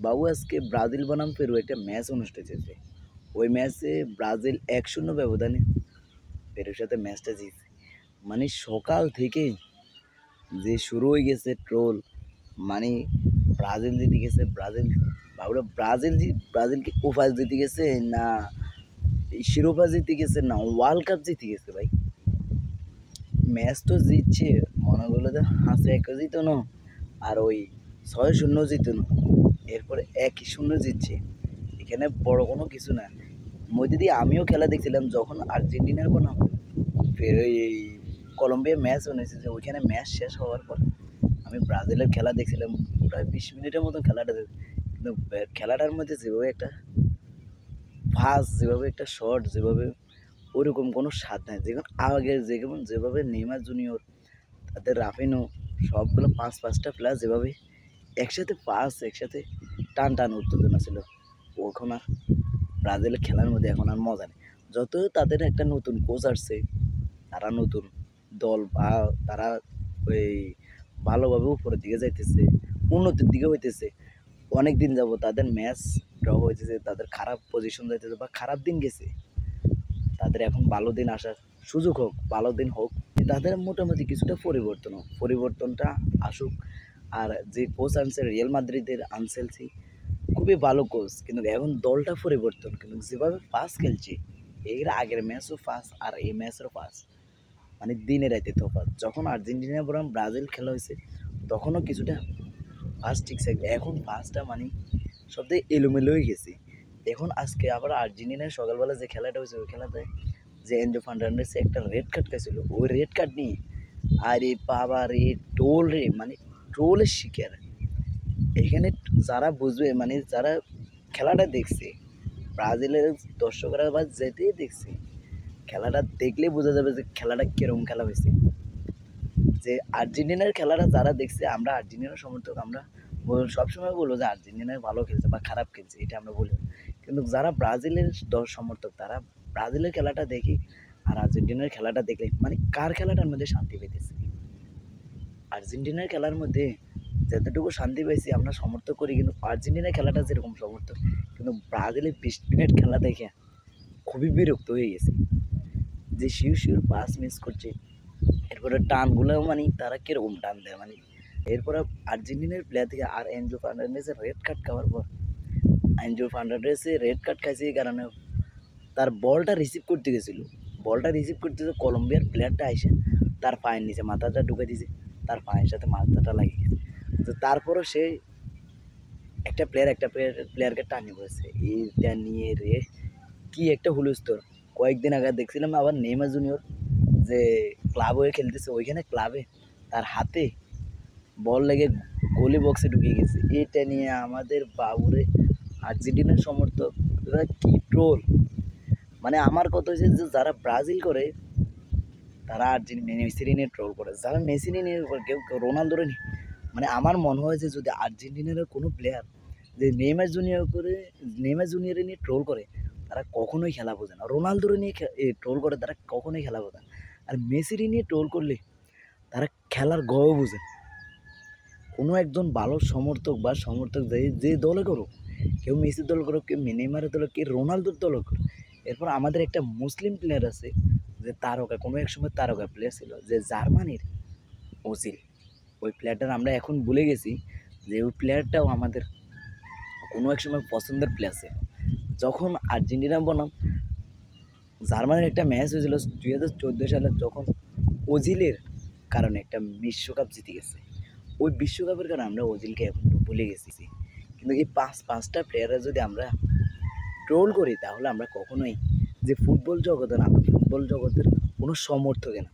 বাবু আজকে ব্রাজিল বনাম পেরু একটা ম্যাচ অনুষ্ঠিত হয়েছে। ওই ম্যাচে ব্রাজিল ১-০ ব্যবধানে পেরুর সাথে ম্যাচটা জিতছে। মানে সকাল থেকেই যে শুরু হয়ে গেছে ট্রোল, মানে ব্রাজিল জিতে গেছে, ব্রাজিল বাবুরা ব্রাজিল কি কোপা জিতে গেছে না শিরোপা জিতে গেছে না ওয়ার্ল্ড কাপ জিতে গেছে ভাই। ম্যাচ তো জিতছে, মনে করলো যে 5-1 জিতনো আর ওই 6-0 জিতনো, এরপরে 1-0 জিতছে। এখানে বড় কোনো কিছু না। মধ্যে দিয়ে আমিও খেলা দেখছিলাম যখন আর্জেন্টিনার কোনো ফের এই কলম্বিয়া ম্যাচ হয়েছে, যে ওইখানে ম্যাচ শেষ হওয়ার পর আমি ব্রাজিলের খেলা দেখছিলাম প্রায় 20 মিনিটের মতন খেলাটা। কিন্তু খেলাটার মধ্যে যেভাবে একটা ফাস্ট, যেভাবে একটা শট, যেভাবে ওরকম কোনো স্বাদ নাই। আগের যেভাবে নেইমার জুনিয়র, তাদের রাফিনো, সবগুলো 5-5টা প্লেয়ার যেভাবে একসাথে একসাথে টান উত্তেজনা ছিল, এখন আর ব্রাজিলের খেলার মধ্যে এখন আর মজা নেই। যত তাদের একটা নতুন কোচ আসছে, তারা নতুন দল বা তারা ওই ভালোভাবে উপরের দিকে যাইতেছে, উন্নতির দিকে হইতেছে। অনেক দিন যাব তাদের ম্যাচ ড্র হইতেছে, তাদের খারাপ পজিশন যাইতেছে বা খারাপ দিন গেছে, তাদের এখন ভালো দিন আসার সুযোগ হোক, ভালো দিন হোক। তাদের মোটামুটি কিছুটা পরিবর্তনটা আসুক। আর যে কোচ আনছে রিয়াল মাদ্রিদের আনসেলসি, খুবই ভালো কোচ, কিন্তু এখন দলটা পরিবর্তন, কিন্তু যেভাবে পাস খেলছে, এর আগের ম্যাচও পাস আর এই ম্যাচেরও পাস, মানে দিনে রাতে তফাৎ। যখন আর্জেন্টিনা বনাম ব্রাজিল খেলা হয়েছে তখনও কিছুটা পাস ঠিক আছে, এখন পাসটা মানে সব থেকে এলোমেলো হয়ে গেছে। এখন আজকে আবার আর্জেন্টিনার সকালবেলা যে খেলাটা হয়েছে, ওই খেলাতে যে এনজো ফার্নান্ডেজ একটা রেড কার্ড খাইছিল, ওই রেড কার্ড নিয়ে আরে বাবা রে, ট্রোল রে, মানে ট্রোলের শিকার। এখানে যারা বুঝবে, মানে যারা খেলাটা দেখছে, ব্রাজিলের দর্শকরা বা যেতেই দেখছে, খেলাটা দেখলে বোঝা যাবে যে খেলাটা কিরকম খেলা হয়েছে। যে আর্জেন্টিনার খেলাটা যারা দেখছে, আমরা আর্জেন্টিনার সমর্থক, আমরা সবসময় বলবো যে আর্জেন্টিনার ভালো খেলছে বা খারাপ খেলছে, এটা আমরা বলি। কিন্তু যারা ব্রাজিলের সমর্থক, তারা ব্রাজিলের খেলাটা দেখি আর আর্জেন্টিনার খেলাটা দেখলে মানে কার খেলাটার মধ্যে শান্তি পেতেছে। আর্জেন্টিনার খেলার মধ্যে যতটুকু শান্তি পাইছি আমরা সমর্থক করি, কিন্তু আর্জেন্টিনার খেলাটা যেরকম সমর্থক, কিন্তু ব্রাজিলের 20 মিনিট খেলা দেখে খুবই বিরক্ত হয়ে গেছে। যে শিওর পাস মিস করছে, এরপরে টানগুলো মানে তারা কীরকম টান দেয়, মানে এরপরে আর্জেন্টিনার প্লেয়ার থেকে আর এনজো ফার্নান্ডেজের রেড কার্ড খাওয়ার পর, এনজো ফার্নান্ডেজে রেড কার্ড খাইছে এই কারণে তার বলটা রিসিভ করতে গেছিলো, কলম্বিয়ার প্লেয়ারটা এসে তার পায়ের নিচে মাথাটা ঢুকে দিয়েছে, তার পায়ের সাথে মাথাটা লাগিয়ে গেছে। তো তারপরও সে একটা প্লেয়ারকে টানিয়ে পড়েছে, এইটা নিয়ে রে কি একটা হুলস্থুল। কয়েকদিন আগে দেখছিলাম আবার নেইমার জুনিয়র যে ক্লাব হয়ে খেলতেছে, ওইখানে ক্লাবে তার হাতে বল লেগে গোলি বক্সে ঢুকে গেছে। এটা নিয়ে আমাদের বাবুরে আর্জেন্টিনার সমর্থকরা কি ট্রোল। মানে আমার কথা হচ্ছে যে যারা ব্রাজিল করে তারা মেসি নিয়ে ট্রোল করে, যারা মেসি নিয়ে কেউ রোনালদোরে নিয়ে, মানে আমার মনে হয় যে যদি আর্জেন্টিনার কোনো প্লেয়ার যে নেইমার জুনিয়রে নিয়ে ট্রোল করে, তারা কখনোই খেলা বোঝে না। রোনালদোরে নিয়ে ট্রোল করে, তারা কখনোই খেলা বোঝে না। আর মেসিরে নিয়ে ট্রোল করলে তারা খেলার গও বোঝে। কোনো একজন ভালো সমর্থক যে দলে করুক, কেউ মেসির দল করুক, কেউ নেইমারের দল, কেউ রোনালদোর দল করুক। এরপর আমাদের একটা মুসলিম প্লেয়ার আছে, যে তারকা, কোনো এক সময় তারকা প্লেয়ার ছিল, যে জার্মানির ওজিল। ওই প্লেয়ারটার আমরা এখন ভুলে গেছি, যে ওই প্লেয়ারটাও আমাদের কোনো এক সময় পছন্দের প্লেয়ার ছিল। যখন আর্জেন্টিনা বনাম জার্মানির একটা ম্যাচ হয়েছিল 2014 সালে, যখন ওজিলের কারণে একটা বিশ্বকাপ জিতে গেছে, ওই বিশ্বকাপের কারণে আমরা ওজিলকে এখন ভুলে গেছি। কিন্তু এই পাঁচটা প্লেয়াররা যদি আমরা ট্রোল করি, তাহলে আমরা কখনোই যে ফুটবল জগতের কোনো সমর্থকে না।